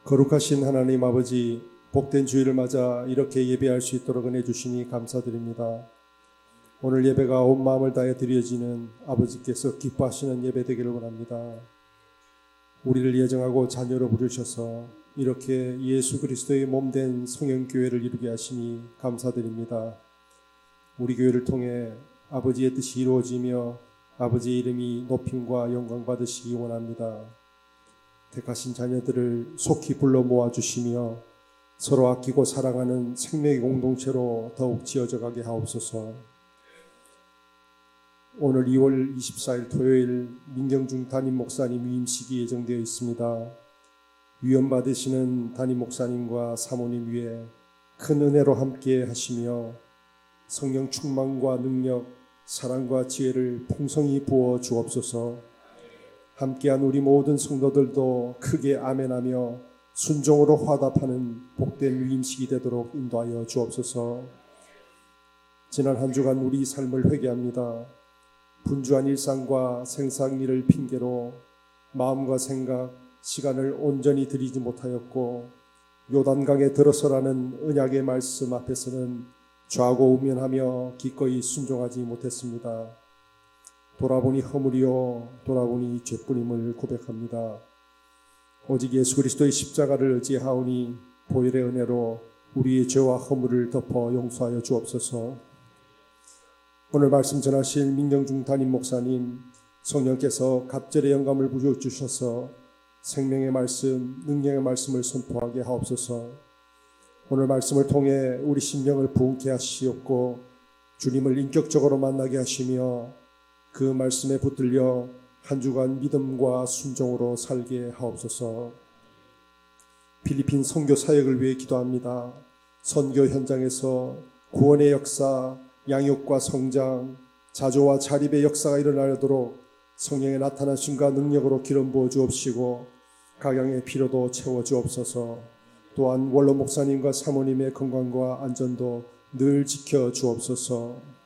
거룩하신 하나님 아버지, 복된 주일을 맞아 이렇게 예배할 수 있도록 은혜 주시니 감사드립니다. 오늘 예배가 온 마음을 다해 드려지는 아버지께서 기뻐하시는 예배 되기를 원합니다. 우리를 예정하고 자녀로 부르셔서 이렇게 예수 그리스도의 몸된 성령교회를 이루게 하시니 감사드립니다. 우리 교회를 통해 아버지의 뜻이 이루어지며 아버지의 이름이 높임과 영광 받으시기 원합니다. 택하신 자녀들을 속히 불러 모아주시며 서로 아끼고 사랑하는 생명의 공동체로 더욱 지어져 가게 하옵소서. 오늘 2월 24일 토요일 민경중 담임 목사님 위임식이 예정되어 있습니다. 위임 받으시는 담임 목사님과 사모님 위에 큰 은혜로 함께 하시며 성령 충만과 능력, 사랑과 지혜를 풍성히 부어 주옵소서. 함께한 우리 모든 성도들도 크게 아멘하며 순종으로 화답하는 복된 위임식이 되도록 인도하여 주옵소서. 지난 한 주간 우리 삶을 회개합니다. 분주한 일상과 생산일을 핑계로 마음과 생각, 시간을 온전히 드리지 못하였고 요단강에 들어서라는 언약의 말씀 앞에서는 좌고우면하며 기꺼이 순종하지 못했습니다. 돌아보니 허물이요 돌아보니 죄뿐임을 고백합니다. 오직 예수 그리스도의 십자가를 의지하오니 보혈의 은혜로 우리의 죄와 허물을 덮어 용서하여 주옵소서. 오늘 말씀 전하실 민경중 담임 목사님, 성령께서 갑절의 영감을 부여주셔서 생명의 말씀, 능력의 말씀을 선포하게 하옵소서. 오늘 말씀을 통해 우리 심령을 부흥케 하시옵고 주님을 인격적으로 만나게 하시며 그 말씀에 붙들려 한 주간 믿음과 순종으로 살게 하옵소서. 필리핀 선교 사역을 위해 기도합니다. 선교 현장에서 구원의 역사, 양육과 성장, 자조와 자립의 역사가 일어나도록 성령의 나타나심과 능력으로 기름 부어 주옵시고 각양의 필요도 채워 주옵소서. 또한 원로 목사님과 사모님의 건강과 안전도 늘 지켜 주옵소서.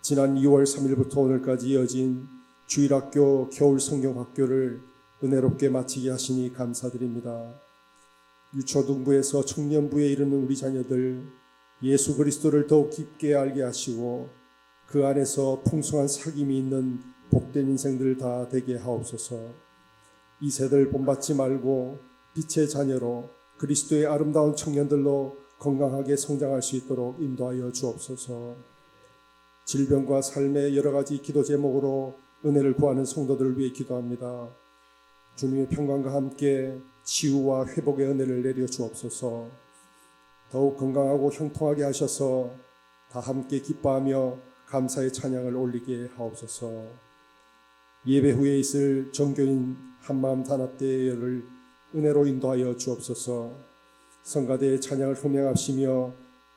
지난 2월 3일부터 오늘까지 이어진 주일학교 겨울 성경학교를 은혜롭게 마치게 하시니 감사드립니다. 유초등부에서 청년부에 이르는 우리 자녀들 예수 그리스도를 더욱 깊게 알게 하시고 그 안에서 풍성한 사귐이 있는 복된 인생들 다 되게 하옵소서. 이 세대를 본받지 말고 빛의 자녀로 그리스도의 아름다운 청년들로 건강하게 성장할 수 있도록 인도하여 주옵소서. 질병과 삶의 여러 가지 기도 제목으로 은혜를 구하는 성도들을 위해 기도합니다. 주님의 평강과 함께 치유와 회복의 은혜를 내려 주옵소서. 더욱 건강하고 형통하게 하셔서 다 함께 기뻐하며 감사의 찬양을 올리게 하옵소서. 예배 후에 있을 정교인 한마음 단합대회를 은혜로 인도하여 주옵소서. 성가대의 찬양을 흥명하시며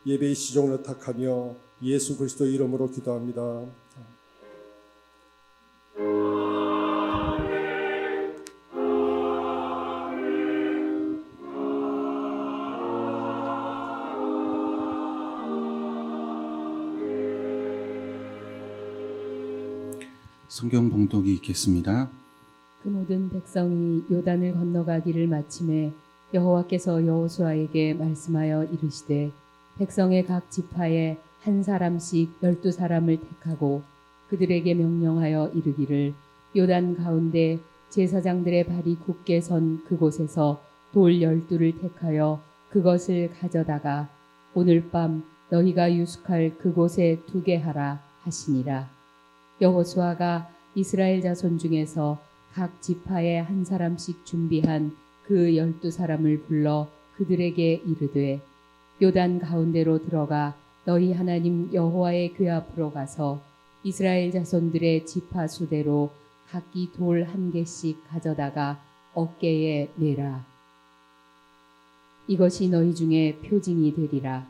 예배의 시종을 의탁하며 예수 그리스도의 이름으로 기도합니다. 성경 봉독이 있겠습니다. 그 모든 백성이 요단을 건너가기를 마침에 여호와께서 여호수아에게 말씀하여 이르시되 백성의 각 지파에 한 사람씩 12사람을 택하고 그들에게 명령하여 이르기를 요단 가운데 제사장들의 발이 굳게 선 그곳에서 돌 12를 택하여 그것을 가져다가 오늘 밤 너희가 유숙할 그곳에 두게 하라 하시니라. 여호수아가 이스라엘 자손 중에서 각 지파에 한 사람씩 준비한 그 12사람을 불러 그들에게 이르되 요단 가운데로 들어가 너희 하나님 여호와의 궤 앞으로 가서 이스라엘 자손들의 지파 수대로 각기 돌 1개씩 가져다가 어깨에 메라. 이것이 너희 중에 표징이 되리라.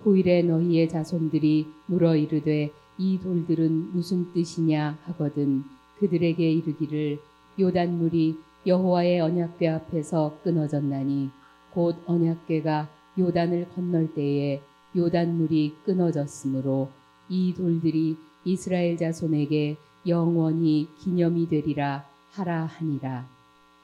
후일에 너희의 자손들이 물어 이르되 이 돌들은 무슨 뜻이냐 하거든 그들에게 이르기를 요단물이 여호와의 언약궤 앞에서 끊어졌나니 곧 언약궤가 요단을 건널 때에 요단물이 끊어졌으므로 이 돌들이 이스라엘 자손에게 영원히 기념이 되리라 하라 하니라.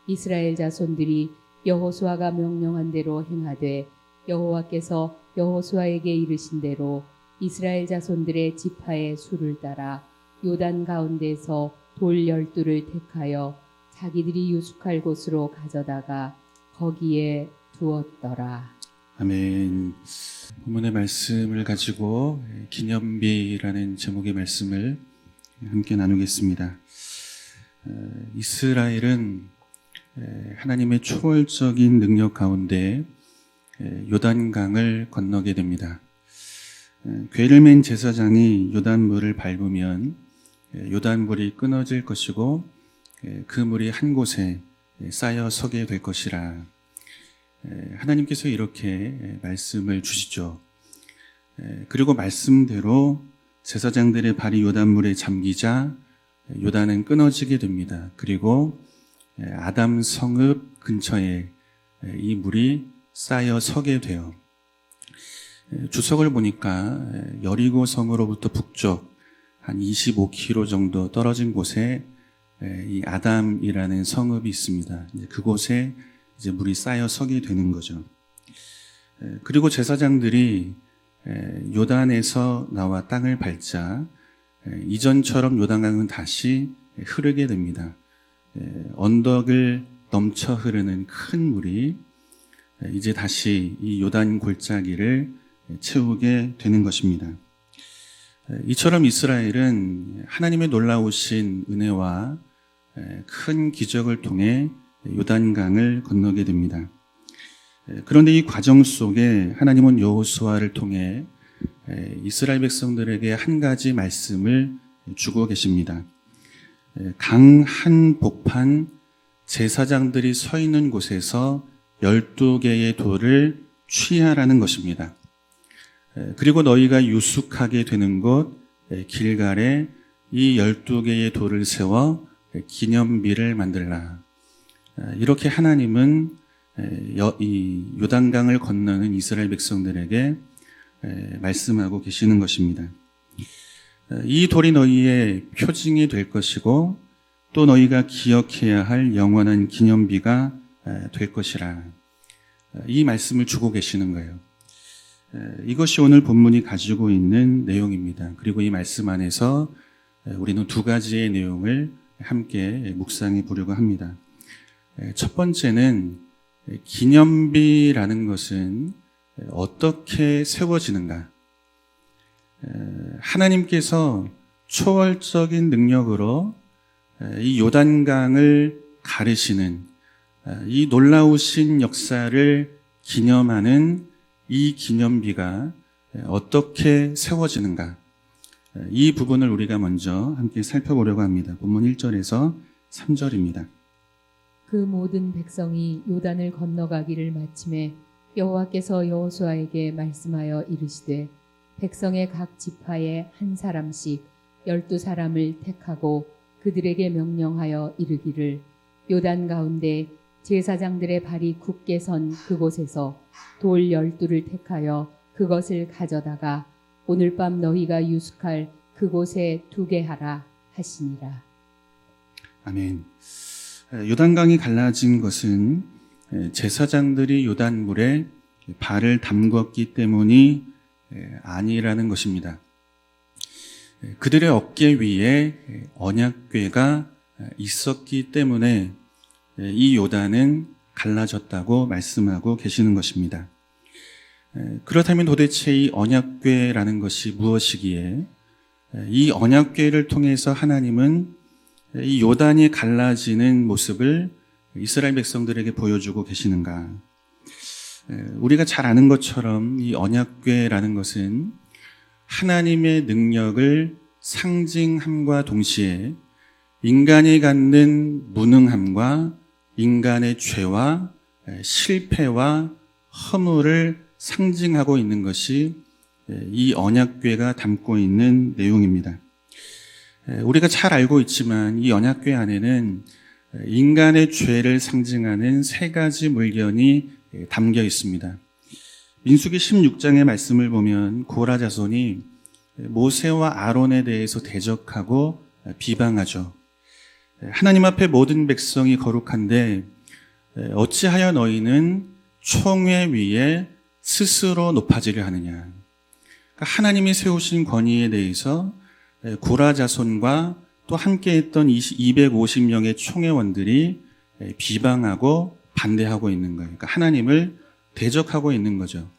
이스라엘 자손들이 여호수아가 명령한 대로 행하되 여호와께서 여호수아에게 이르신 대로 이스라엘 자손들의 지파의 수를 따라 요단 가운데서 돌 12를 택하여 자기들이 유숙할 곳으로 가져다가 거기에 두었더라. 아멘. 본문의 말씀을 가지고 기념비라는 제목의 말씀을 함께 나누겠습니다. 이스라엘은 하나님의 초월적인 능력 가운데 요단강을 건너게 됩니다. 궤를 맨 제사장이 요단물을 밟으면 요단물이 끊어질 것이고 그 물이 한 곳에 쌓여 서게 될 것이라. 하나님께서 이렇게 말씀을 주시죠. 그리고 말씀대로 제사장들의 발이 요단물에 잠기자 요단은 끊어지게 됩니다. 그리고 아담 성읍 근처에 이 물이 쌓여 서게 돼요. 주석을 보니까 여리고 성으로부터 북쪽 한 25km 정도 떨어진 곳에 이 아담이라는 성읍이 있습니다. 그곳에 이제 물이 쌓여 서게 되는 거죠. 그리고 제사장들이 요단에서 나와 땅을 밟자 이전처럼 요단강은 다시 흐르게 됩니다. 언덕을 넘쳐 흐르는 큰 물이 이제 다시 이 요단 골짜기를 채우게 되는 것입니다. 이처럼 이스라엘은 하나님의 놀라우신 은혜와 큰 기적을 통해 요단강을 건너게 됩니다. 그런데 이 과정 속에 하나님은 여호수아를 통해 이스라엘 백성들에게 한 가지 말씀을 주고 계십니다. 강 한 복판 제사장들이 서 있는 곳에서 12개의 돌을 취하라는 것입니다. 그리고 너희가 유숙하게 되는 곳 길갈에 이 12개의 돌을 세워 기념비를 만들라. 이렇게 하나님은 이 요단강을 건너는 이스라엘 백성들에게 말씀하고 계시는 것입니다. 이 돌이 너희의 표징이 될 것이고 또 너희가 기억해야 할 영원한 기념비가 될 것이라. 이 말씀을 주고 계시는 거예요. 이것이 오늘 본문이 가지고 있는 내용입니다. 그리고 이 말씀 안에서 우리는 두 가지의 내용을 함께 묵상해 보려고 합니다. 첫 번째는 기념비라는 것은 어떻게 세워지는가? 하나님께서 초월적인 능력으로 이 요단강을 가르시는 이 놀라우신 역사를 기념하는 이 기념비가 어떻게 세워지는가? 이 부분을 우리가 먼저 함께 살펴보려고 합니다. 본문 1절에서 3절입니다. 그 모든 백성이 요단을 건너가기를 마침에 여호와께서 여호수아에게 말씀하여 이르시되 백성의 각 지파에 한 사람씩 12사람을 택하고 그들에게 명령하여 이르기를 요단 가운데 제사장들의 발이 굳게 선 그곳에서 돌 12를 택하여 그것을 가져다가 오늘 밤 너희가 유숙할 그곳에 두게 하라 하시니라. 아멘. 요단강이 갈라진 것은 제사장들이 요단물에 발을 담궜기 때문이 아니라는 것입니다. 그들의 어깨 위에 언약궤가 있었기 때문에 이 요단은 갈라졌다고 말씀하고 계시는 것입니다. 그렇다면 도대체 이 언약궤라는 것이 무엇이기에 이 언약궤를 통해서 하나님은 이 요단이 갈라지는 모습을 이스라엘 백성들에게 보여주고 계시는가? 우리가 잘 아는 것처럼 이 언약궤라는 것은 하나님의 능력을 상징함과 동시에 인간이 갖는 무능함과 인간의 죄와 실패와 허물을 상징하고 있는 것이 이 언약궤가 담고 있는 내용입니다. 우리가 잘 알고 있지만 이 언약궤 안에는 인간의 죄를 상징하는 세 가지 물건이 담겨 있습니다. 민수기 16장의 말씀을 보면 고라 자손이 모세와 아론에 대해서 대적하고 비방하죠. 하나님 앞에 모든 백성이 거룩한데 어찌하여 너희는 총회 위에 스스로 높아지려 하느냐. 그러니까 하나님이 세우신 권위에 대해서 고라 자손과 또 함께했던 250명의 총회원들이 비방하고 반대하고 있는 거예요. 그러니까 하나님을 대적하고 있는 거죠.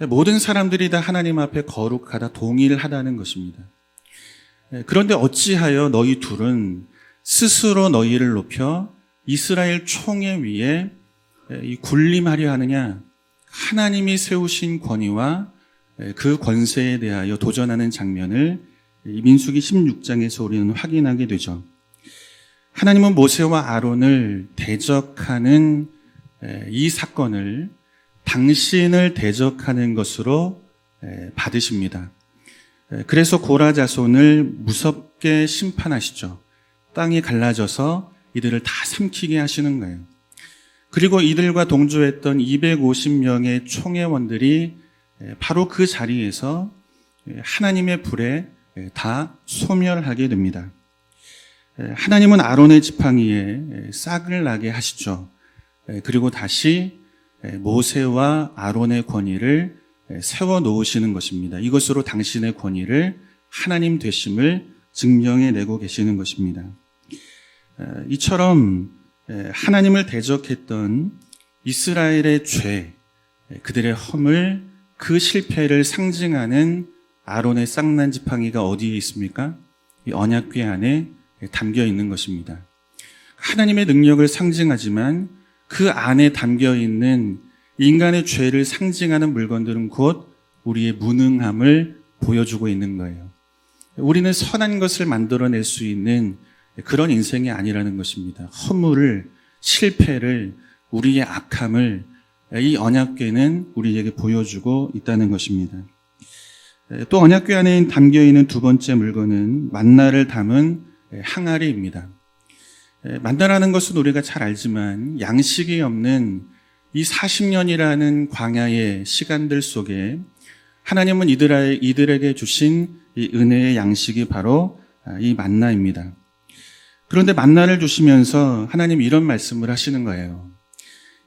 모든 사람들이 다 하나님 앞에 거룩하다, 동일하다는 것입니다. 그런데 어찌하여 너희 둘은 스스로 너희를 높여 이스라엘 총회 위에 군림하려 하느냐? 하나님이 세우신 권위와 그 권세에 대하여 도전하는 장면을 민수기 16장에서 우리는 확인하게 되죠. 하나님은 모세와 아론을 대적하는 이 사건을 당신을 대적하는 것으로 받으십니다. 그래서 고라 자손을 무섭게 심판하시죠. 땅이 갈라져서 이들을 다 삼키게 하시는 거예요. 그리고 이들과 동조했던 250명의 총회원들이 바로 그 자리에서 하나님의 불에 다 소멸하게 됩니다. 하나님은 아론의 지팡이에 싹을 나게 하시죠. 그리고 다시 모세와 아론의 권위를 세워 놓으시는 것입니다. 이것으로 당신의 권위를 하나님 되심을 증명해내고 계시는 것입니다. 이처럼 하나님을 대적했던 이스라엘의 죄, 그들의 허물, 그 실패를 상징하는 아론의 쌍난 지팡이가 어디에 있습니까? 이 언약궤 안에 담겨 있는 것입니다. 하나님의 능력을 상징하지만 그 안에 담겨 있는 인간의 죄를 상징하는 물건들은 곧 우리의 무능함을 보여주고 있는 거예요. 우리는 선한 것을 만들어낼 수 있는 그런 인생이 아니라는 것입니다. 허물을, 실패를, 우리의 악함을 이 언약궤는 우리에게 보여주고 있다는 것입니다. 또 언약궤 안에 담겨있는 두 번째 물건은 만나를 담은 항아리입니다. 만나라는 것은 우리가 잘 알지만 양식이 없는 이 40년이라는 광야의 시간들 속에 하나님은 이들에게 주신 이 은혜의 양식이 바로 이 만나입니다. 그런데 만나를 주시면서 하나님 이런 말씀을 하시는 거예요.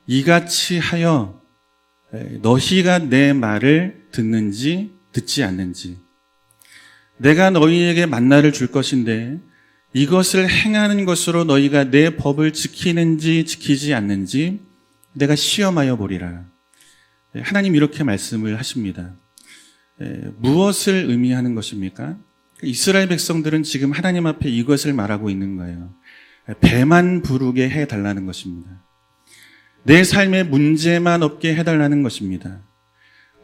이같이 하여 너희가 내 말을 듣는지 듣지 않는지, 내가 너희에게 만나를 줄 것인데 이것을 행하는 것으로 너희가 내 법을 지키는지 지키지 않는지 내가 시험하여 보리라. 하나님 이렇게 말씀을 하십니다. 무엇을 의미하는 것입니까? 이스라엘 백성들은 지금 하나님 앞에 이것을 말하고 있는 거예요. 배만 부르게 해달라는 것입니다. 내 삶에 문제만 없게 해달라는 것입니다.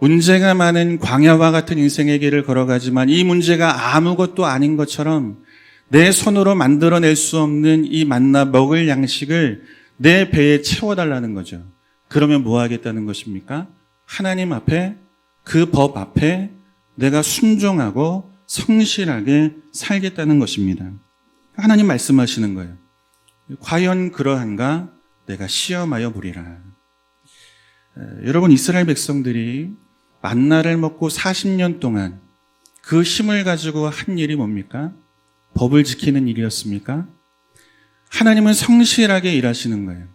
문제가 많은 광야와 같은 인생의 길을 걸어가지만 이 문제가 아무것도 아닌 것처럼 내 손으로 만들어낼 수 없는 이 만나 먹을 양식을 내 배에 채워달라는 거죠. 그러면 뭐 하겠다는 것입니까? 하나님 앞에, 그 법 앞에 내가 순종하고 성실하게 살겠다는 것입니다. 하나님 말씀하시는 거예요. 과연 그러한가? 내가 시험하여 보리라. 여러분, 이스라엘 백성들이 만나를 먹고 40년 동안 그 힘을 가지고 한 일이 뭡니까? 법을 지키는 일이었습니까? 하나님은 성실하게 일하시는 거예요.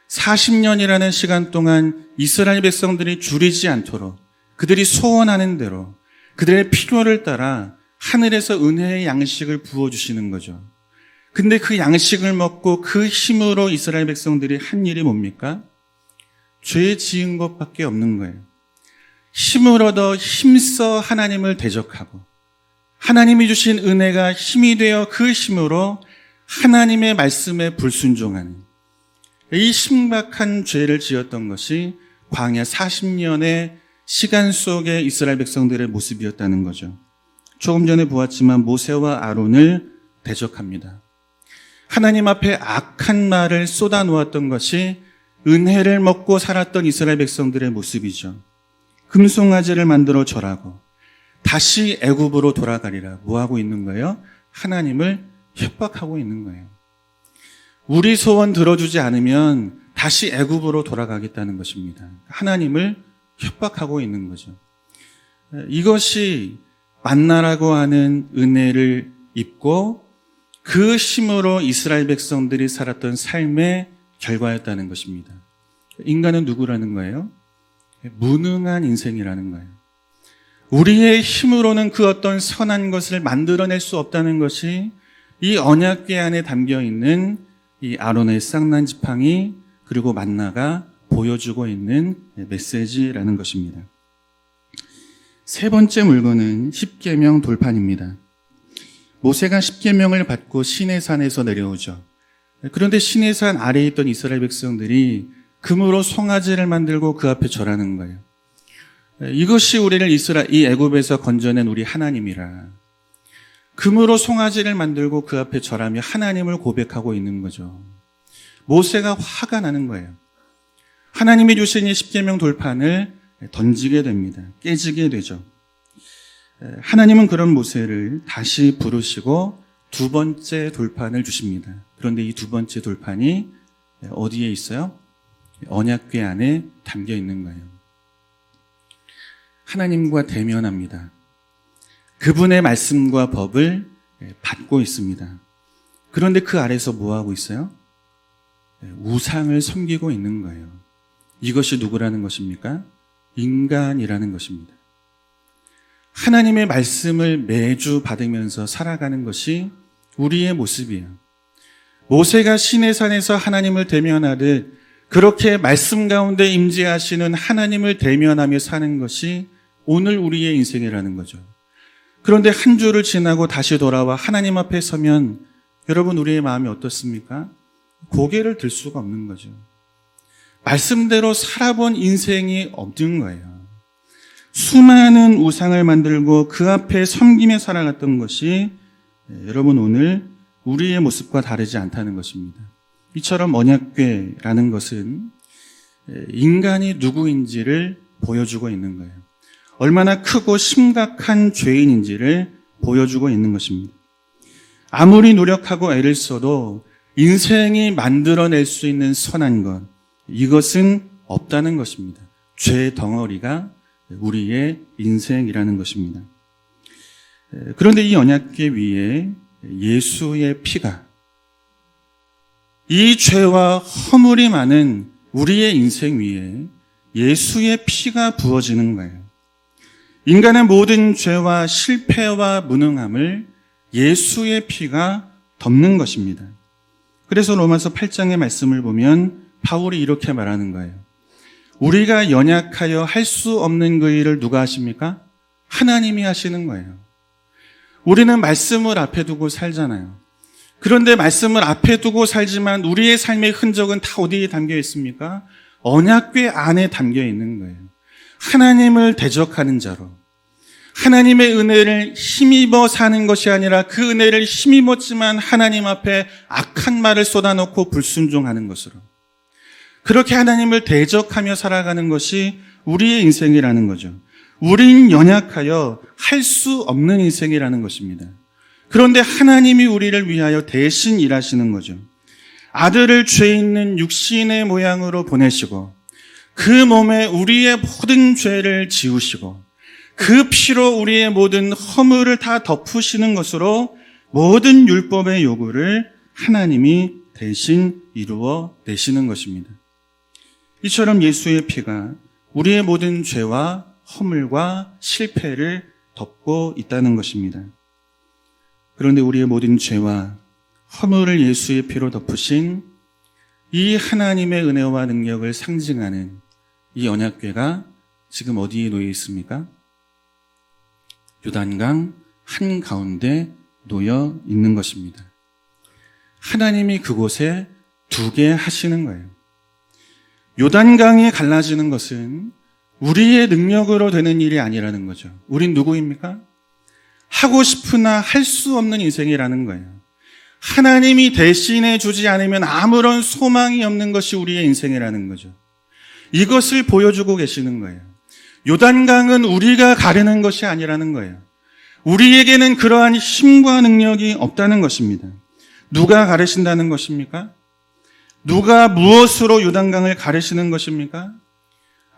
40년이라는 시간 동안 이스라엘 백성들이 줄이지 않도록 그들이 소원하는 대로 그들의 필요를 따라 하늘에서 은혜의 양식을 부어주시는 거죠. 근데 그 양식을 먹고 그 힘으로 이스라엘 백성들이 한 일이 뭡니까? 죄 지은 것밖에 없는 거예요. 힘으로 더 힘써 하나님을 대적하고 하나님이 주신 은혜가 힘이 되어 그 힘으로 하나님의 말씀에 불순종하는 이 심각한 죄를 지었던 것이 광야 40년의 시간 속의 이스라엘 백성들의 모습이었다는 거죠. 조금 전에 보았지만 모세와 아론을 대적합니다. 하나님 앞에 악한 말을 쏟아놓았던 것이 은혜를 먹고 살았던 이스라엘 백성들의 모습이죠. 금송아지를 만들어 절하고 다시 애굽으로 돌아가리라. 뭐 하고 있는 거예요? 하나님을 협박하고 있는 거예요. 우리 소원 들어주지 않으면 다시 애굽으로 돌아가겠다는 것입니다. 하나님을 협박하고 있는 거죠. 이것이 만나라고 하는 은혜를 입고 그 힘으로 이스라엘 백성들이 살았던 삶의 결과였다는 것입니다. 인간은 누구라는 거예요? 무능한 인생이라는 거예요. 우리의 힘으로는 그 어떤 선한 것을 만들어낼 수 없다는 것이 이 언약궤 안에 담겨 있는 이 아론의 쌍난 지팡이 그리고 만나가 보여주고 있는 메시지라는 것입니다. 세 번째 물건은 십계명 돌판입니다. 모세가 십계명을 받고 시내산에서 내려오죠. 그런데 시내산 아래에 있던 이스라엘 백성들이 금으로 송아지를 만들고 그 앞에 절하는 거예요. 이것이 우리를 이 애굽에서 건져낸 우리 하나님이라. 금으로 송아지를 만들고 그 앞에 절하며 하나님을 고백하고 있는 거죠. 모세가 화가 나는 거예요. 하나님이 주신 이 십계명 돌판을 던지게 됩니다. 깨지게 되죠. 하나님은 그런 모세를 다시 부르시고 두 번째 돌판을 주십니다. 그런데 이 두 번째 돌판이 어디에 있어요? 언약궤 안에 담겨 있는 거예요. 하나님과 대면합니다. 그분의 말씀과 법을 받고 있습니다. 그런데 그 아래서 뭐 하고 있어요? 우상을 섬기고 있는 거예요. 이것이 누구라는 것입니까? 인간이라는 것입니다. 하나님의 말씀을 매주 받으면서 살아가는 것이 우리의 모습이에요. 모세가 시내산에서 하나님을 대면하듯 그렇게 말씀 가운데 임재하시는 하나님을 대면하며 사는 것이 오늘 우리의 인생이라는 거죠. 그런데 한 주를 지나고 다시 돌아와 하나님 앞에 서면 여러분 우리의 마음이 어떻습니까? 고개를 들 수가 없는 거죠. 말씀대로 살아본 인생이 없는 거예요. 수많은 우상을 만들고 그 앞에 섬기며 살아갔던 것이 여러분 오늘 우리의 모습과 다르지 않다는 것입니다. 이처럼 언약궤라는 것은 인간이 누구인지를 보여주고 있는 거예요. 얼마나 크고 심각한 죄인인지를 보여주고 있는 것입니다. 아무리 노력하고 애를 써도 인생이 만들어낼 수 있는 선한 것, 이것은 없다는 것입니다. 죄 덩어리가 우리의 인생이라는 것입니다. 그런데 이 언약궤 위에 예수의 피가 이 죄와 허물이 많은 우리의 인생 위에 예수의 피가 부어지는 거예요. 인간의 모든 죄와 실패와 무능함을 예수의 피가 덮는 것입니다. 그래서 로마서 8장의 말씀을 보면 바울이 이렇게 말하는 거예요. 우리가 연약하여 할 수 없는 그 일을 누가 하십니까? 하나님이 하시는 거예요. 우리는 말씀을 앞에 두고 살잖아요. 그런데 말씀을 앞에 두고 살지만 우리의 삶의 흔적은 다 어디에 담겨 있습니까? 언약궤 안에 담겨 있는 거예요. 하나님을 대적하는 자로. 하나님의 은혜를 힘입어 사는 것이 아니라 그 은혜를 힘입었지만 하나님 앞에 악한 말을 쏟아놓고 불순종하는 것으로. 그렇게 하나님을 대적하며 살아가는 것이 우리의 인생이라는 거죠. 우린 연약하여 할 수 없는 인생이라는 것입니다. 그런데 하나님이 우리를 위하여 대신 일하시는 거죠. 아들을 죄 있는 육신의 모양으로 보내시고 그 몸에 우리의 모든 죄를 지우시고 그 피로 우리의 모든 허물을 다 덮으시는 것으로 모든 율법의 요구를 하나님이 대신 이루어 내시는 것입니다. 이처럼 예수의 피가 우리의 모든 죄와 허물과 실패를 덮고 있다는 것입니다. 그런데 우리의 모든 죄와 허물을 예수의 피로 덮으신 이 하나님의 은혜와 능력을 상징하는 이 언약궤가 지금 어디에 놓여 있습니까? 요단강 한가운데 놓여 있는 것입니다. 하나님이 그곳에 두게 하시는 거예요. 요단강이 갈라지는 것은 우리의 능력으로 되는 일이 아니라는 거죠. 우린 누구입니까? 하고 싶으나 할 수 없는 인생이라는 거예요. 하나님이 대신해 주지 않으면 아무런 소망이 없는 것이 우리의 인생이라는 거죠. 이것을 보여주고 계시는 거예요. 요단강은 우리가 가르는 것이 아니라는 거예요. 우리에게는 그러한 힘과 능력이 없다는 것입니다. 누가 가르신다는 것입니까? 누가 무엇으로 요단강을 가르시는 것입니까?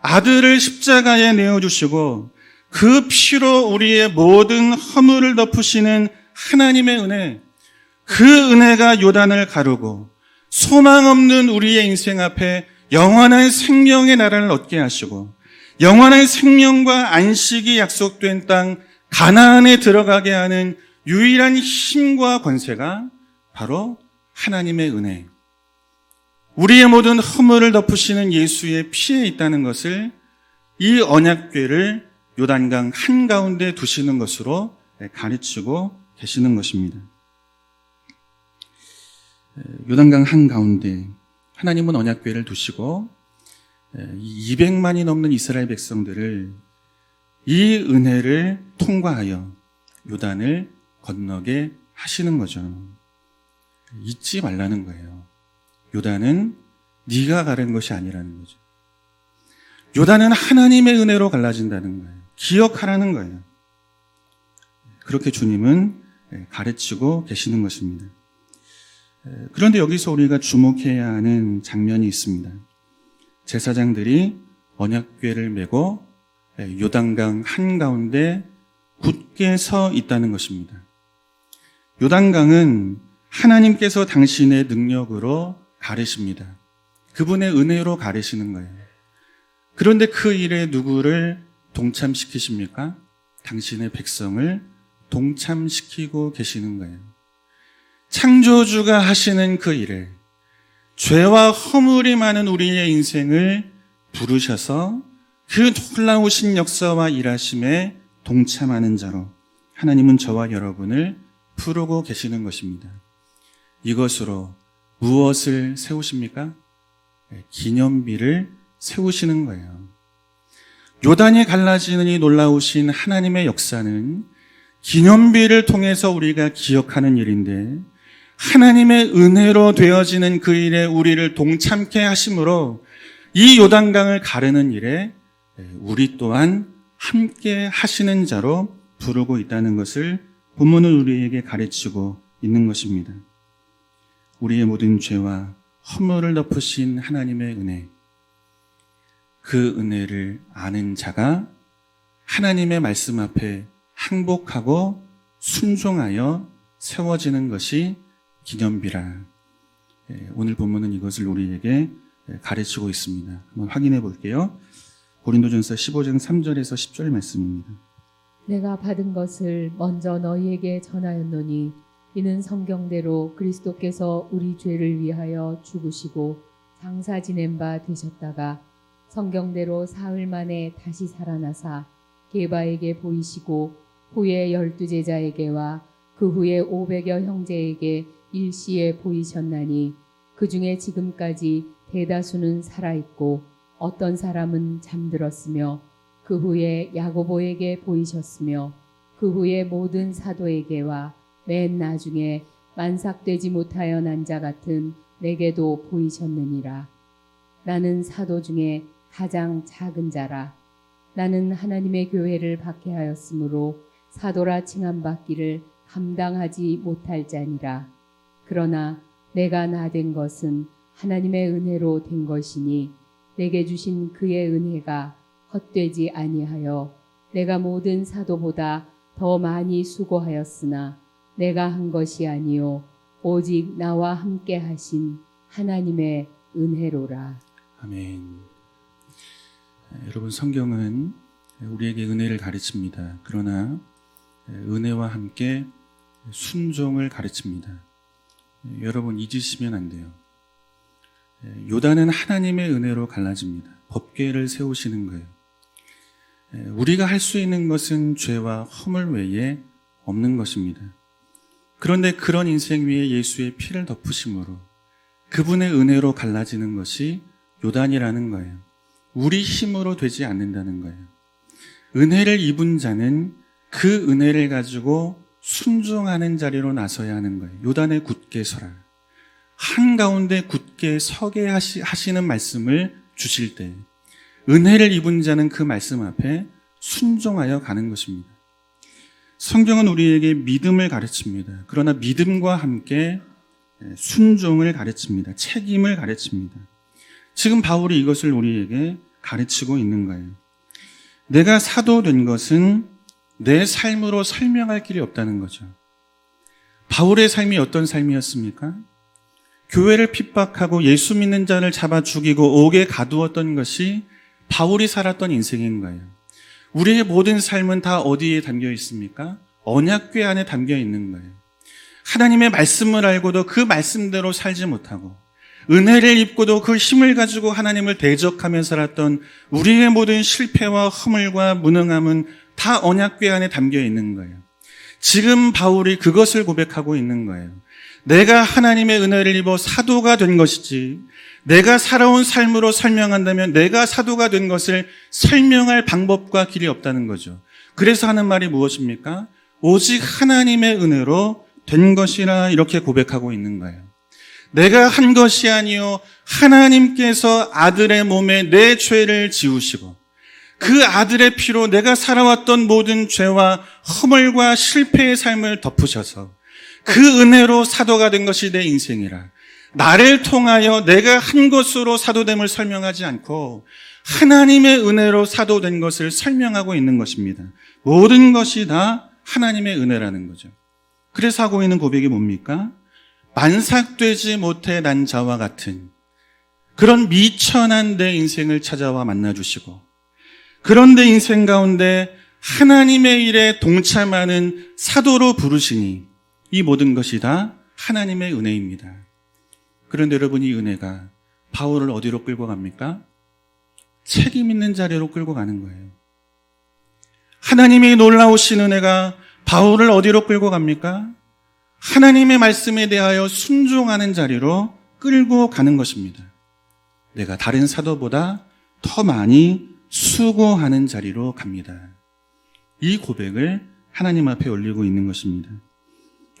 아들을 십자가에 내어주시고 그 피로 우리의 모든 허물을 덮으시는 하나님의 은혜, 그 은혜가 요단을 가르고 소망 없는 우리의 인생 앞에 영원한 생명의 나라를 얻게 하시고 영원한 생명과 안식이 약속된 땅 가나안에 들어가게 하는 유일한 힘과 권세가 바로 하나님의 은혜, 우리의 모든 허물을 덮으시는 예수의 피에 있다는 것을 이 언약궤를 요단강 한가운데 두시는 것으로 가르치고 계시는 것입니다. 요단강 한가운데 하나님은 언약궤를 두시고 200만이 넘는 이스라엘 백성들을 이 은혜를 통과하여 요단을 건너게 하시는 거죠. 잊지 말라는 거예요. 요단은 네가 가는 것이 아니라는 거죠. 요단은 하나님의 은혜로 갈라진다는 거예요. 기억하라는 거예요. 그렇게 주님은 가르치고 계시는 것입니다. 그런데 여기서 우리가 주목해야 하는 장면이 있습니다. 제사장들이 언약궤를 메고 요단강 한가운데 굳게 서 있다는 것입니다. 요단강은 하나님께서 당신의 능력으로 가르십니다. 그분의 은혜로 가르시는 거예요. 그런데 그 일에 누구를 동참시키십니까? 당신의 백성을 동참시키고 계시는 거예요. 창조주가 하시는 그 일에 죄와 허물이 많은 우리의 인생을 부르셔서 그 놀라우신 역사와 일하심에 동참하는 자로 하나님은 저와 여러분을 부르고 계시는 것입니다. 이것으로 무엇을 세우십니까? 기념비를 세우시는 거예요. 요단이 갈라지는 이 놀라우신 하나님의 역사는 기념비를 통해서 우리가 기억하는 일인데 하나님의 은혜로 되어지는 그 일에 우리를 동참케 하심으로 이 요단강을 가르는 일에 우리 또한 함께 하시는 자로 부르고 있다는 것을 본문은 우리에게 가르치고 있는 것입니다. 우리의 모든 죄와 허물을 덮으신 하나님의 은혜, 그 은혜를 아는 자가 하나님의 말씀 앞에 항복하고 순종하여 세워지는 것이 기념비라. 오늘 본문은 이것을 우리에게 가르치고 있습니다. 한번 확인해 볼게요. 고린도전서 15장 3절에서 10절 말씀입니다. 내가 받은 것을 먼저 너희에게 전하였노니 이는 성경대로 그리스도께서 우리 죄를 위하여 죽으시고 장사 지낸 바 되셨다가 성경대로 사흘 만에 다시 살아나사 게바에게 보이시고 후에 12제자에게와 그 후에 500여 형제에게 일시에 보이셨나니 그 중에 지금까지 대다수는 살아있고 어떤 사람은 잠들었으며 그 후에 야고보에게 보이셨으며 그 후에 모든 사도에게와 맨 나중에 만삭되지 못하여 난 자 같은 내게도 보이셨느니라. 나는 사도 중에 가장 작은 자라. 나는 하나님의 교회를 박해하였으므로 사도라 칭함받기를 감당하지 못할 자니라. 그러나 내가 나 된 것은 하나님의 은혜로 된 것이니 내게 주신 그의 은혜가 헛되지 아니하여 내가 모든 사도보다 더 많이 수고하였으나 내가 한 것이 아니요 오직 나와 함께 하신 하나님의 은혜로라. 아멘. 여러분, 성경은 우리에게 은혜를 가르칩니다. 그러나 은혜와 함께 순종을 가르칩니다. 여러분, 잊으시면 안 돼요. 요단은 하나님의 은혜로 갈라집니다. 법궤를 세우시는 거예요. 우리가 할 수 있는 것은 죄와 허물 외에 없는 것입니다. 그런데 그런 인생 위에 예수의 피를 덮으심으로 그분의 은혜로 갈라지는 것이 요단이라는 거예요. 우리 힘으로 되지 않는다는 거예요. 은혜를 입은 자는 그 은혜를 가지고 순종하는 자리로 나서야 하는 거예요. 요단에 굳게 서라. 한가운데 굳게 서게 하시는 말씀을 주실 때 은혜를 입은 자는 그 말씀 앞에 순종하여 가는 것입니다. 성경은 우리에게 믿음을 가르칩니다. 그러나 믿음과 함께 순종을 가르칩니다. 책임을 가르칩니다. 지금 바울이 이것을 우리에게 가르치고 있는 거예요. 내가 사도 된 것은 내 삶으로 설명할 길이 없다는 거죠. 바울의 삶이 어떤 삶이었습니까? 교회를 핍박하고 예수 믿는 자를 잡아 죽이고 옥에 가두었던 것이 바울이 살았던 인생인 거예요. 우리의 모든 삶은 다 어디에 담겨 있습니까? 언약궤 안에 담겨 있는 거예요. 하나님의 말씀을 알고도 그 말씀대로 살지 못하고 은혜를 입고도 그 힘을 가지고 하나님을 대적하며 살았던 우리의 모든 실패와 허물과 무능함은 다 언약궤 안에 담겨 있는 거예요. 지금 바울이 그것을 고백하고 있는 거예요. 내가 하나님의 은혜를 입어 사도가 된 것이지, 내가 살아온 삶으로 설명한다면 내가 사도가 된 것을 설명할 방법과 길이 없다는 거죠. 그래서 하는 말이 무엇입니까? 오직 하나님의 은혜로 된 것이라 이렇게 고백하고 있는 거예요. 내가 한 것이 아니요 하나님께서 아들의 몸에 내 죄를 지우시고 그 아들의 피로 내가 살아왔던 모든 죄와 허물과 실패의 삶을 덮으셔서 그 은혜로 사도가 된 것이 내 인생이라. 나를 통하여 내가 한 것으로 사도됨을 설명하지 않고 하나님의 은혜로 사도된 것을 설명하고 있는 것입니다. 모든 것이 다 하나님의 은혜라는 거죠. 그래서 하고 있는 고백이 뭡니까? 만삭되지 못해 난 자와 같은 그런 미천한 내 인생을 찾아와 만나주시고 그런 내 인생 가운데 하나님의 일에 동참하는 사도로 부르시니 이 모든 것이 다 하나님의 은혜입니다. 그런데 여러분, 이 은혜가 바울을 어디로 끌고 갑니까? 책임 있는 자리로 끌고 가는 거예요. 하나님의 놀라우신 은혜가 바울을 어디로 끌고 갑니까? 하나님의 말씀에 대하여 순종하는 자리로 끌고 가는 것입니다. 내가 다른 사도보다 더 많이 수고하는 자리로 갑니다. 이 고백을 하나님 앞에 올리고 있는 것입니다.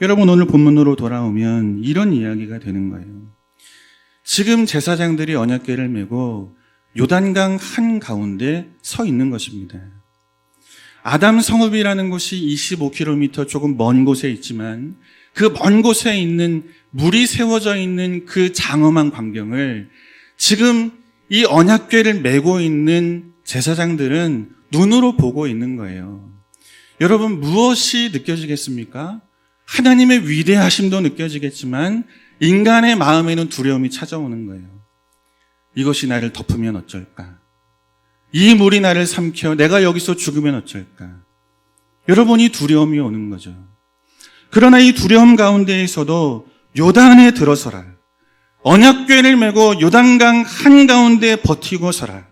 여러분, 오늘 본문으로 돌아오면 이런 이야기가 되는 거예요. 지금 제사장들이 언약궤를 메고 요단강 한가운데 서 있는 것입니다. 아담 성읍이라는 곳이 25km 조금 먼 곳에 있지만 그 먼 곳에 있는 물이 세워져 있는 그 장엄한 광경을 지금 이 언약궤를 메고 있는 제사장들은 눈으로 보고 있는 거예요. 여러분, 무엇이 느껴지겠습니까? 하나님의 위대하심도 느껴지겠지만 인간의 마음에는 두려움이 찾아오는 거예요. 이것이 나를 덮으면 어쩔까? 이 물이 나를 삼켜 내가 여기서 죽으면 어쩔까? 여러분, 이 두려움이 오는 거죠. 그러나 이 두려움 가운데에서도 요단에 들어서라. 언약궤를 메고 요단강 한가운데 버티고 서라.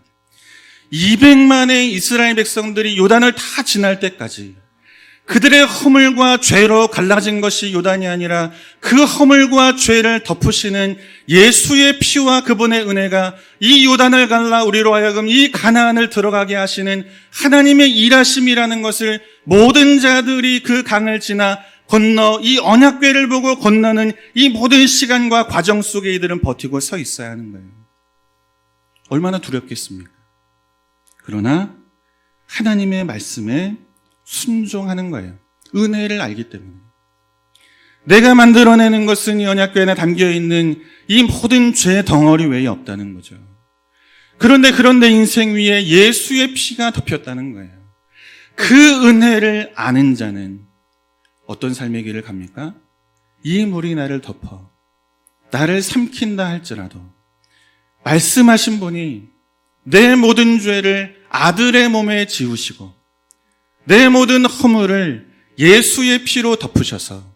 200만의 이스라엘 백성들이 요단을 다 지날 때까지 그들의 허물과 죄로 갈라진 것이 요단이 아니라 그 허물과 죄를 덮으시는 예수의 피와 그분의 은혜가 이 요단을 갈라 우리로 하여금 이 가나안을 들어가게 하시는 하나님의 일하심이라는 것을 모든 자들이 그 강을 지나 건너 이 언약궤를 보고 건너는 이 모든 시간과 과정 속에 이들은 버티고 서 있어야 하는 거예요. 얼마나 두렵겠습니까? 그러나 하나님의 말씀에 순종하는 거예요. 은혜를 알기 때문에. 내가 만들어내는 것은 이 언약궤에 담겨있는 이 모든 죄 덩어리 외에 없다는 거죠. 그런데 인생 위에 예수의 피가 덮였다는 거예요. 그 은혜를 아는 자는 어떤 삶의 길을 갑니까? 이 물이 나를 덮어 나를 삼킨다 할지라도 말씀하신 분이 내 모든 죄를 아들의 몸에 지우시고 내 모든 허물을 예수의 피로 덮으셔서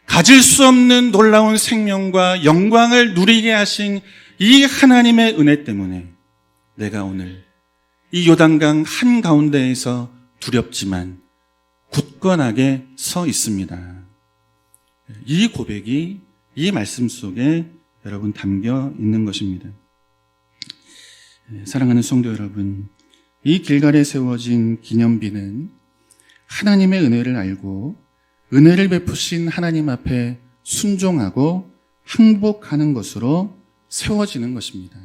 가질 수 없는 놀라운 생명과 영광을 누리게 하신 이 하나님의 은혜 때문에 내가 오늘 이 요단강 한가운데에서 두렵지만 굳건하게 서 있습니다. 이 고백이 이 말씀 속에 여러분 담겨 있는 것입니다. 사랑하는 성도 여러분, 이 길갈에 세워진 기념비는 하나님의 은혜를 알고 은혜를 베푸신 하나님 앞에 순종하고 항복하는 것으로 세워지는 것입니다.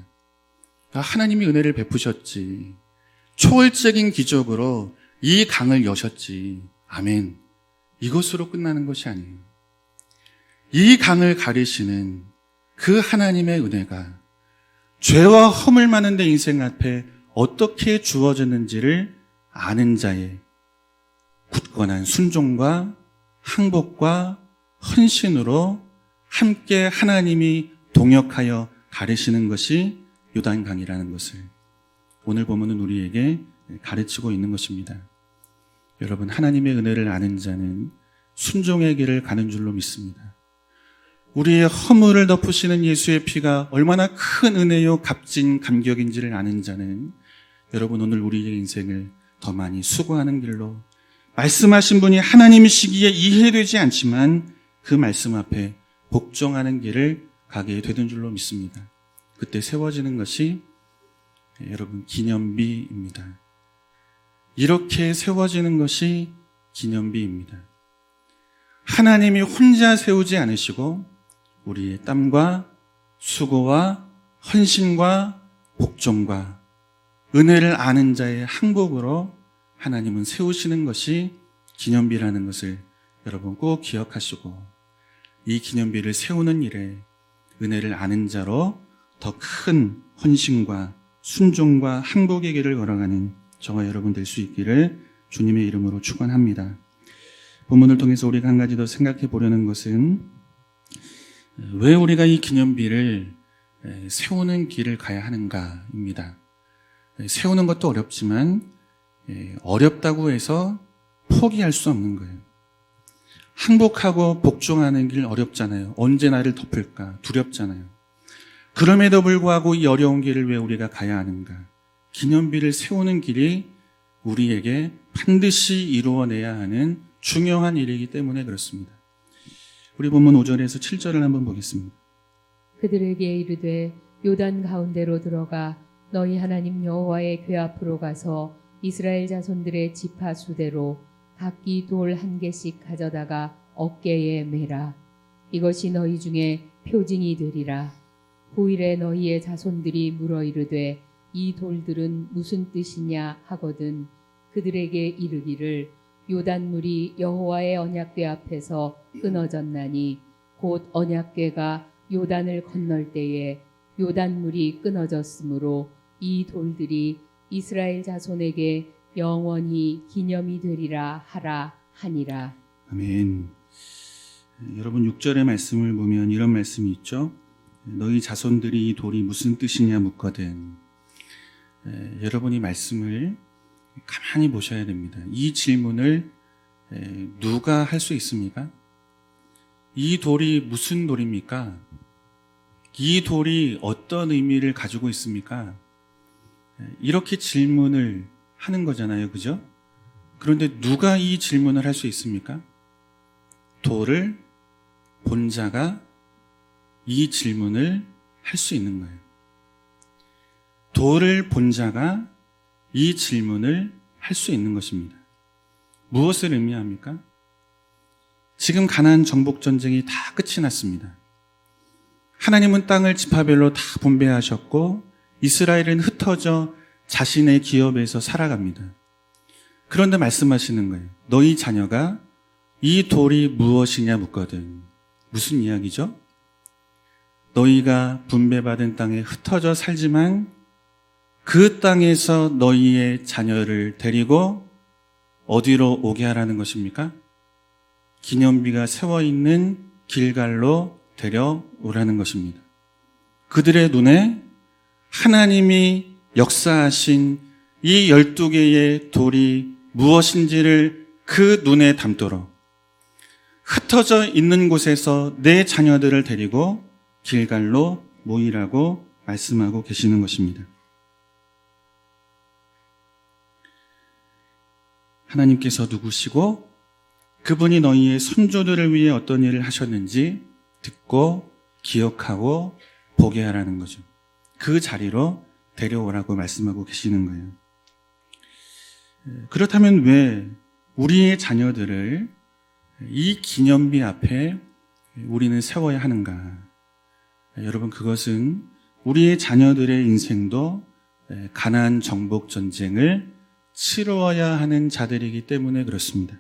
하나님이 은혜를 베푸셨지, 초월적인 기적으로 이 강을 여셨지, 아멘, 이것으로 끝나는 것이 아니에요. 이 강을 가리시는 그 하나님의 은혜가 죄와 허물 많은 내 인생 앞에 어떻게 주어졌는지를 아는 자의 굳건한 순종과 항복과 헌신으로 함께 하나님이 동역하여 가르치는 것이 요단강이라는 것을 오늘 본문은 우리에게 가르치고 있는 것입니다. 여러분, 하나님의 은혜를 아는 자는 순종의 길을 가는 줄로 믿습니다. 우리의 허물을 덮으시는 예수의 피가 얼마나 큰 은혜요 값진 감격인지를 아는 자는 여러분, 오늘 우리의 인생을 더 많이 수고하는 길로, 말씀하신 분이 하나님이시기에 이해되지 않지만 그 말씀 앞에 복종하는 길을 가게 되는 줄로 믿습니다. 그때 세워지는 것이 여러분 기념비입니다. 이렇게 세워지는 것이 기념비입니다. 하나님이 혼자 세우지 않으시고 우리의 땀과 수고와 헌신과 복종과 은혜를 아는 자의 항복으로 하나님은 세우시는 것이 기념비라는 것을 여러분 꼭 기억하시고, 이 기념비를 세우는 일에 은혜를 아는 자로 더 큰 헌신과 순종과 항복의 길을 걸어가는 저와 여러분 될 수 있기를 주님의 이름으로 축원합니다. 본문을 통해서 우리가 한 가지 더 생각해 보려는 것은 왜 우리가 이 기념비를 세우는 길을 가야 하는가입니다. 세우는 것도 어렵지만 어렵다고 해서 포기할 수 없는 거예요. 항복하고 복종하는 길 어렵잖아요. 언제 나를 덮을까 두렵잖아요. 그럼에도 불구하고 이 어려운 길을 왜 우리가 가야 하는가? 기념비를 세우는 길이 우리에게 반드시 이루어내야 하는 중요한 일이기 때문에 그렇습니다. 우리 본문 5절에서 7절을 한번 보겠습니다. 그들에게 이르되 요단 가운데로 들어가 너희 하나님 여호와의 궤 앞으로 가서 이스라엘 자손들의 지파 수대로 각기 돌 한 개씩 가져다가 어깨에 매라. 이것이 너희 중에 표징이 되리라. 후일에 너희의 자손들이 물어 이르되 이 돌들은 무슨 뜻이냐 하거든 그들에게 이르기를 요단물이 여호와의 언약궤 앞에서 끊어졌나니 곧 언약궤가 요단을 건널 때에 요단물이 끊어졌으므로 이 돌들이 이스라엘 자손에게 영원히 기념이 되리라 하라 하니라. 아멘. 여러분 6절의 말씀을 보면 이런 말씀이 있죠. 너희 자손들이 이 돌이 무슨 뜻이냐 묻거든. 여러분이 말씀을 가만히 보셔야 됩니다. 이 질문을 누가 할 수 있습니까? 이 돌이 무슨 돌입니까? 이 돌이 어떤 의미를 가지고 있습니까? 이렇게 질문을 하는 거잖아요. 그죠? 그런데 누가 이 질문을 할 수 있습니까? 돌을 본 자가 이 질문을 할 수 있는 거예요. 돌을 본 자가 이 질문을 할 수 있는 것입니다. 무엇을 의미합니까? 지금 가나안 정복 전쟁이 다 끝이 났습니다. 하나님은 땅을 지파별로 다 분배하셨고 이스라엘은 흩어져 자신의 기업에서 살아갑니다. 그런데 말씀하시는 거예요. 너희 자녀가 이 돌이 무엇이냐 묻거든. 무슨 이야기죠? 너희가 분배받은 땅에 흩어져 살지만 그 땅에서 너희의 자녀를 데리고 어디로 오게 하라는 것입니까? 기념비가 세워있는 길갈로 데려오라는 것입니다. 그들의 눈에 하나님이 역사하신 이 12개의 돌이 무엇인지를 그 눈에 담도록 흩어져 있는 곳에서 내 자녀들을 데리고 길갈로 모이라고 말씀하고 계시는 것입니다. 하나님께서 누구시고 그분이 너희의 선조들을 위해 어떤 일을 하셨는지 듣고 기억하고 보게 하라는 거죠. 그 자리로 데려오라고 말씀하고 계시는 거예요. 그렇다면 왜 우리의 자녀들을 이 기념비 앞에 우리는 세워야 하는가? 여러분, 그것은 우리의 자녀들의 인생도 가나안 정복 전쟁을 치루어야 하는 자들이기 때문에 그렇습니다.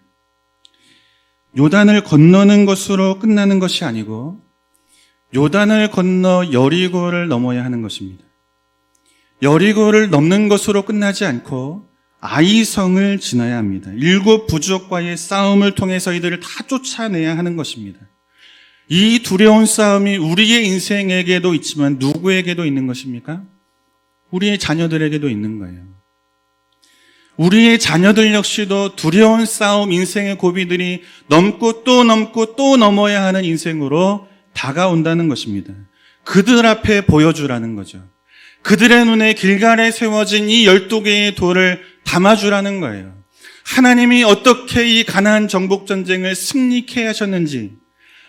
요단을 건너는 것으로 끝나는 것이 아니고 요단을 건너 여리고를 넘어야 하는 것입니다. 여리고를 넘는 것으로 끝나지 않고 아이성을 지나야 합니다. 7 부족과의 싸움을 통해서 이들을 다 쫓아내야 하는 것입니다. 이 두려운 싸움이 우리의 인생에게도 있지만 누구에게도 있는 것입니까? 우리의 자녀들에게도 있는 거예요. 우리의 자녀들 역시도 두려운 싸움, 인생의 고비들이 넘고 또 넘어야 하는 인생으로 다가온다는 것입니다. 그들 앞에 보여주라는 거죠. 그들의 눈에 길갈에 세워진 이 12개의 돌을 담아주라는 거예요. 하나님이 어떻게 이 가나안 정복 전쟁을 승리케 하셨는지,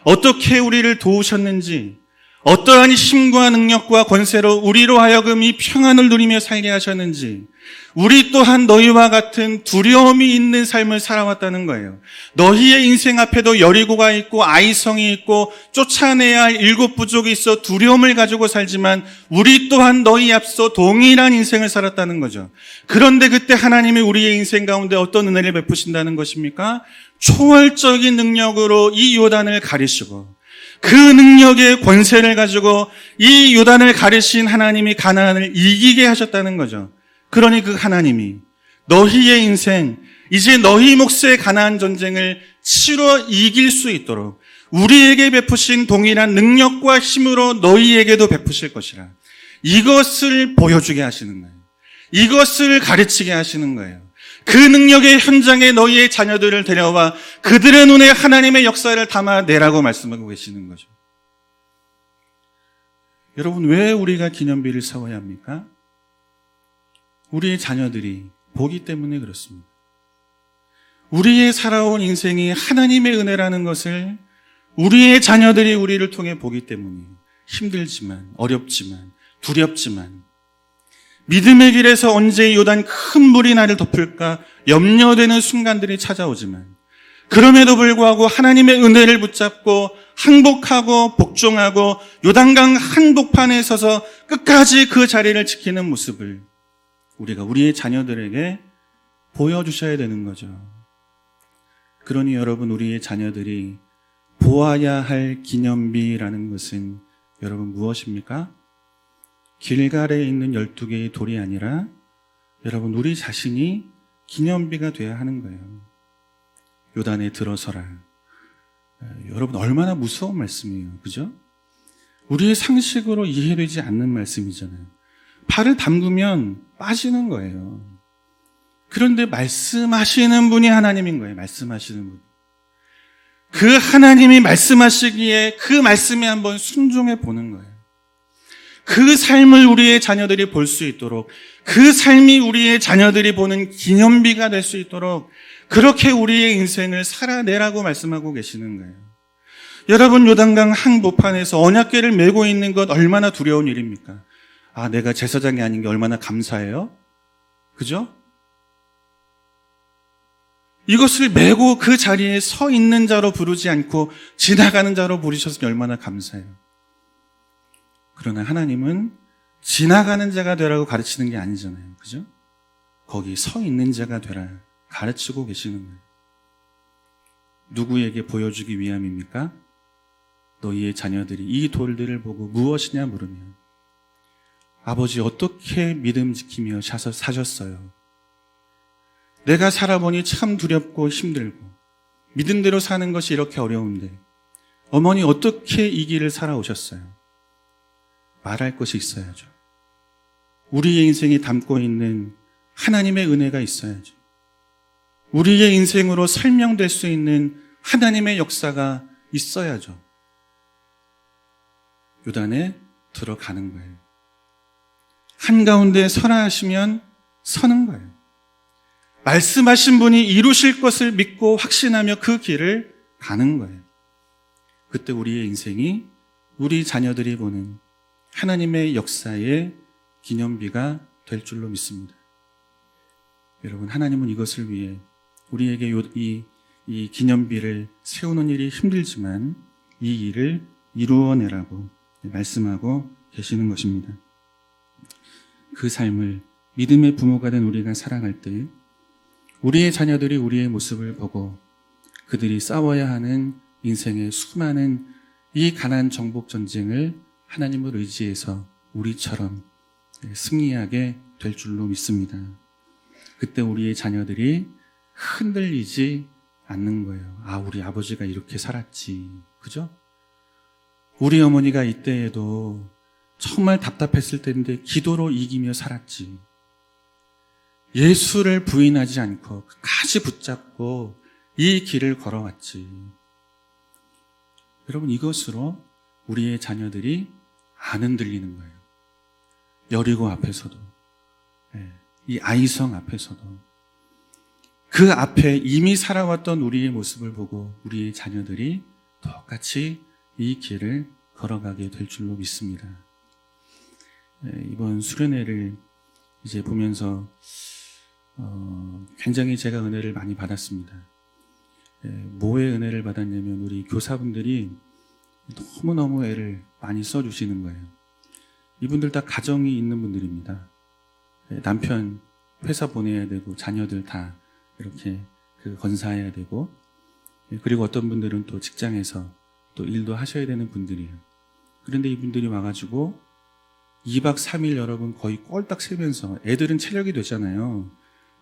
어떻게 우리를 도우셨는지, 어떠한 힘과 능력과 권세로 우리로 하여금 이 평안을 누리며 살게 하셨는지, 우리 또한 너희와 같은 두려움이 있는 삶을 살아왔다는 거예요. 너희의 인생 앞에도 여리고가 있고 아이성이 있고 쫓아내야 할 7 부족이 있어 두려움을 가지고 살지만 우리 또한 너희 앞서 동일한 인생을 살았다는 거죠. 그런데 그때 하나님이 우리의 인생 가운데 어떤 은혜를 베푸신다는 것입니까? 초월적인 능력으로 이 요단을 가리시고 그 능력의 권세를 가지고 이 요단을 가리신 하나님이 가나안을 이기게 하셨다는 거죠. 그러니 그 하나님이 너희의 인생, 이제 너희 몫의 가나안 전쟁을 치러 이길 수 있도록 우리에게 베푸신 동일한 능력과 힘으로 너희에게도 베푸실 것이라. 이것을 보여주게 하시는 거예요. 이것을 가르치게 하시는 거예요. 그 능력의 현장에 너희의 자녀들을 데려와 그들의 눈에 하나님의 역사를 담아내라고 말씀하고 계시는 거죠. 여러분, 왜 우리가 기념비를 세워야 합니까? 우리의 자녀들이 보기 때문에 그렇습니다. 우리의 살아온 인생이 하나님의 은혜라는 것을 우리의 자녀들이 우리를 통해 보기 때문에 힘들지만, 어렵지만, 두렵지만, 믿음의 길에서 언제 요단 큰 물이 나를 덮을까 염려되는 순간들이 찾아오지만, 그럼에도 불구하고 하나님의 은혜를 붙잡고 항복하고 복종하고 요단강 한복판에 서서 끝까지 그 자리를 지키는 모습을 우리가 우리의 자녀들에게 보여주셔야 되는 거죠. 그러니 여러분, 우리의 자녀들이 보아야 할 기념비라는 것은 여러분 무엇입니까? 길갈에 있는 12개의 돌이 아니라 여러분, 우리 자신이 기념비가 되어야 하는 거예요. 요단에 들어서라. 여러분, 얼마나 무서운 말씀이에요. 그죠? 우리의 상식으로 이해되지 않는 말씀이잖아요. 발을 담그면 빠지는 거예요. 그런데 말씀하시는 분이 하나님인 거예요. 말씀하시는 분. 그 하나님이 말씀하시기에 그 말씀에 한번 순종해 보는 거예요. 그 삶을 우리의 자녀들이 볼 수 있도록, 그 삶이 우리의 자녀들이 보는 기념비가 될 수 있도록 그렇게 우리의 인생을 살아내라고 말씀하고 계시는 거예요. 여러분, 요단강 항복판에서 언약궤를 메고 있는 것 얼마나 두려운 일입니까? 아, 내가 제사장이 아닌 게 얼마나 감사해요? 그죠? 이것을 메고 그 자리에 서 있는 자로 부르지 않고 지나가는 자로 부르셨으니 얼마나 감사해요. 그러나 하나님은 지나가는 자가 되라고 가르치는 게 아니잖아요. 그죠? 거기 서 있는 자가 되라 가르치고 계시는 거예요. 누구에게 보여주기 위함입니까? 너희의 자녀들이 이 돌들을 보고 무엇이냐 물으면 아버지 어떻게 믿음 지키며 사셨어요? 내가 살아보니 참 두렵고 힘들고 믿음대로 사는 것이 이렇게 어려운데 어머니 어떻게 이 길을 살아오셨어요? 말할 것이 있어야죠. 우리의 인생이 담고 있는 하나님의 은혜가 있어야죠. 우리의 인생으로 설명될 수 있는 하나님의 역사가 있어야죠. 요단에 들어가는 거예요. 한가운데 서라 하시면 서는 거예요. 말씀하신 분이 이루실 것을 믿고 확신하며 그 길을 가는 거예요. 그때 우리의 인생이 우리 자녀들이 보는 하나님의 역사의 기념비가 될 줄로 믿습니다. 여러분, 하나님은 이것을 위해 우리에게 이 기념비를 세우는 일이 힘들지만 이 일을 이루어내라고 말씀하고 계시는 것입니다. 그 삶을 믿음의 부모가 된 우리가 살아갈 때 우리의 자녀들이 우리의 모습을 보고 그들이 싸워야 하는 인생의 수많은 이 가나안 정복 전쟁을 하나님을 의지해서 우리처럼 승리하게 될 줄로 믿습니다. 그때 우리의 자녀들이 흔들리지 않는 거예요. 아, 우리 아버지가 이렇게 살았지. 그죠? 우리 어머니가 이때에도 정말 답답했을 때인데 기도로 이기며 살았지. 예수를 부인하지 않고 끝까지 붙잡고 이 길을 걸어왔지. 여러분, 이것으로 우리의 자녀들이 안 흔들리는 거예요. 여리고 앞에서도, 이 아이성 앞에서도, 그 앞에 이미 살아왔던 우리의 모습을 보고 우리의 자녀들이 똑같이 이 길을 걸어가게 될 줄로 믿습니다. 이번 수련회를 이제 보면서 굉장히 제가 은혜를 많이 받았습니다. 뭐의 은혜를 받았냐면 우리 교사분들이 너무너무 애를 많이 써주시는 거예요. 이분들 다 가정이 있는 분들입니다. 남편 회사 보내야 되고 자녀들 다 이렇게 건사해야 되고, 그리고 어떤 분들은 또 직장에서 또 일도 하셔야 되는 분들이에요. 그런데 이분들이 와가지고 2박 3일 여러분 거의 꼴딱 새면서, 애들은 체력이 되잖아요.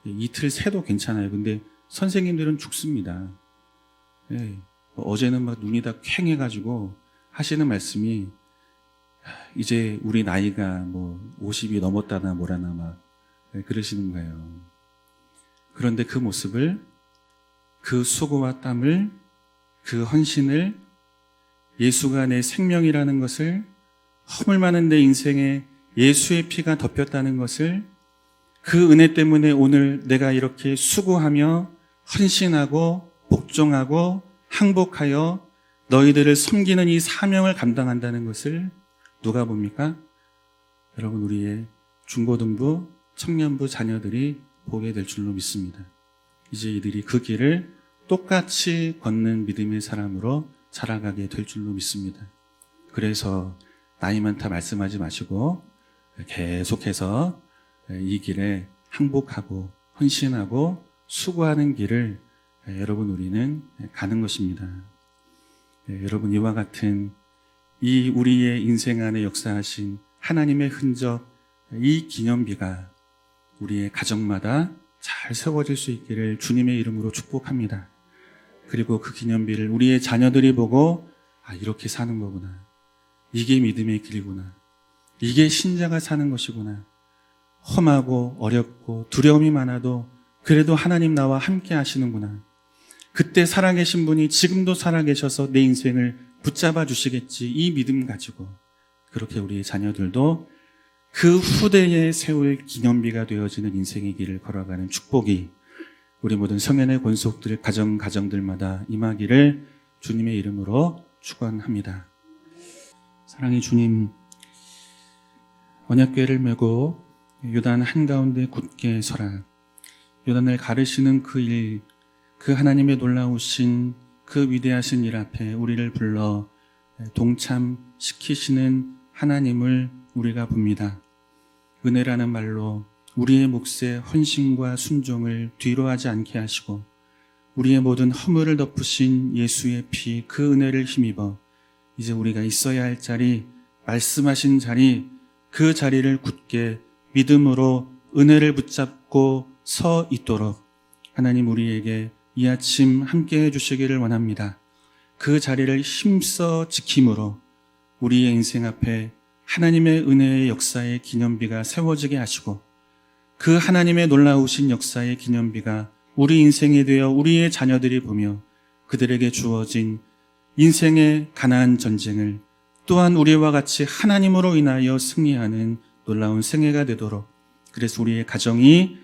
이틀 새도 괜찮아요. 근데 선생님들은 죽습니다. 어제는 막 눈이 다 퀭해가지고 하시는 말씀이, 이제 우리 나이가 뭐 50이 넘었다나 뭐라나 막 그러시는 거예요. 그런데 그 모습을, 그 수고와 땀을, 그 헌신을, 예수가 내 생명이라는 것을, 허물 많은 내 인생에 예수의 피가 덮였다는 것을, 그 은혜 때문에 오늘 내가 이렇게 수고하며 헌신하고 복종하고 항복하여 너희들을 섬기는 이 사명을 감당한다는 것을 누가 봅니까? 여러분, 우리의 중고등부, 청년부 자녀들이 보게 될 줄로 믿습니다. 이제 이들이 그 길을 똑같이 걷는 믿음의 사람으로 자라가게 될 줄로 믿습니다. 그래서 나이 많다 말씀하지 마시고 계속해서 이 길에 항복하고 헌신하고 수고하는 길을 여러분 우리는 가는 것입니다. 여러분, 이와 같은 이 우리의 인생 안에 역사하신 하나님의 흔적, 이 기념비가 우리의 가정마다 잘 세워질 수 있기를 주님의 이름으로 축복합니다. 그리고 그 기념비를 우리의 자녀들이 보고, 이렇게 사는 거구나. 이게 믿음의 길이구나. 이게 신자가 사는 것이구나. 험하고 어렵고 두려움이 많아도 그래도 하나님 나와 함께 하시는구나. 그때 살아계신 분이 지금도 살아계셔서 내 인생을 붙잡아 주시겠지. 이 믿음 가지고 그렇게 우리의 자녀들도 그 후대에 세울 기념비가 되어지는 인생의 길을 걸어가는 축복이 우리 모든 성현의 권속들, 가정들마다 임하기를 주님의 이름으로 축원합니다. 사랑의 주님, 언약궤를 메고 요단 한가운데 굳게 서라. 요단을 가르시는 그 일, 그 하나님의 놀라우신 그 위대하신 일 앞에 우리를 불러 동참시키시는 하나님을 우리가 봅니다. 은혜라는 말로 우리의 몫의 헌신과 순종을 뒤로하지 않게 하시고 우리의 모든 허물을 덮으신 예수의 피, 그 은혜를 힘입어 이제 우리가 있어야 할 자리, 말씀하신 자리, 그 자리를 굳게 믿음으로 은혜를 붙잡고 서 있도록 하나님 우리에게 이 아침 함께 해주시기를 원합니다. 그 자리를 힘써 지킴으로 우리의 인생 앞에 하나님의 은혜의 역사의 기념비가 세워지게 하시고 그 하나님의 놀라우신 역사의 기념비가 우리 인생에 되어 우리의 자녀들이 보며 그들에게 주어진 인생의 가나안 전쟁을 또한 우리와 같이 하나님으로 인하여 승리하는 놀라운 생애가 되도록, 그래서 우리의 가정이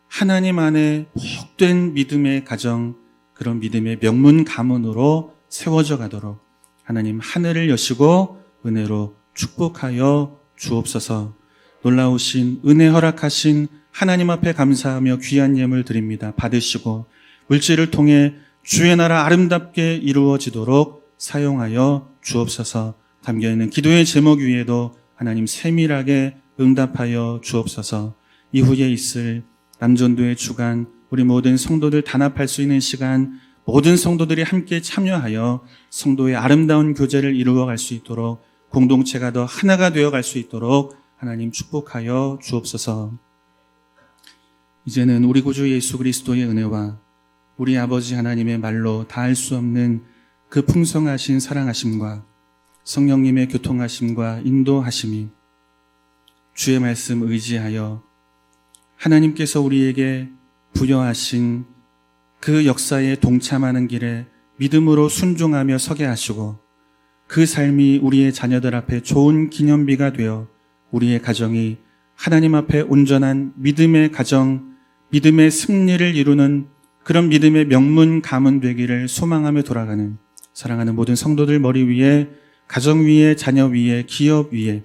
하나님 안에 복된 믿음의 가정, 그런 믿음의 명문 가문으로 세워져 가도록 하나님 하늘을 여시고 은혜로 축복하여 주옵소서. 놀라우신 은혜 허락하신 하나님 앞에 감사하며 귀한 예물 드립니다. 받으시고 물질을 통해 주의 나라 아름답게 이루어지도록 사용하여 주옵소서. 담겨있는 기도의 제목 위에도 하나님 세밀하게 응답하여 주옵소서. 이후에 있을 남전도의 주간, 우리 모든 성도들 단합할 수 있는 시간, 모든 성도들이 함께 참여하여 성도의 아름다운 교제를 이루어갈 수 있도록, 공동체가 더 하나가 되어갈 수 있도록 하나님 축복하여 주옵소서. 이제는 우리 구주 예수 그리스도의 은혜와 우리 아버지 하나님의 말로 다할 수 없는 그 풍성하신 사랑하심과 성령님의 교통하심과 인도하심이 주의 말씀 의지하여 하나님께서 우리에게 부여하신 그 역사에 동참하는 길에 믿음으로 순종하며 서게 하시고 그 삶이 우리의 자녀들 앞에 좋은 기념비가 되어 우리의 가정이 하나님 앞에 온전한 믿음의 가정, 믿음의 승리를 이루는 그런 믿음의 명문 가문 되기를 소망하며 돌아가는 사랑하는 모든 성도들 머리 위에, 가정 위에, 자녀 위에, 기업 위에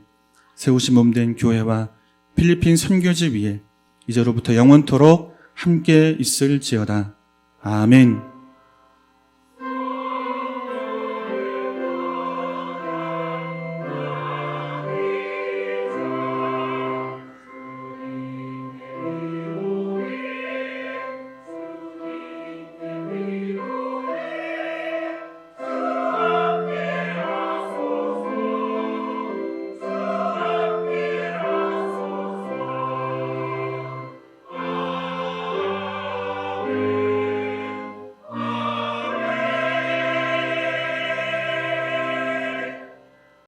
세우신 몸된 교회와 필리핀 선교지 위에 이제로부터 영원토록 함께 있을지어다. 아멘.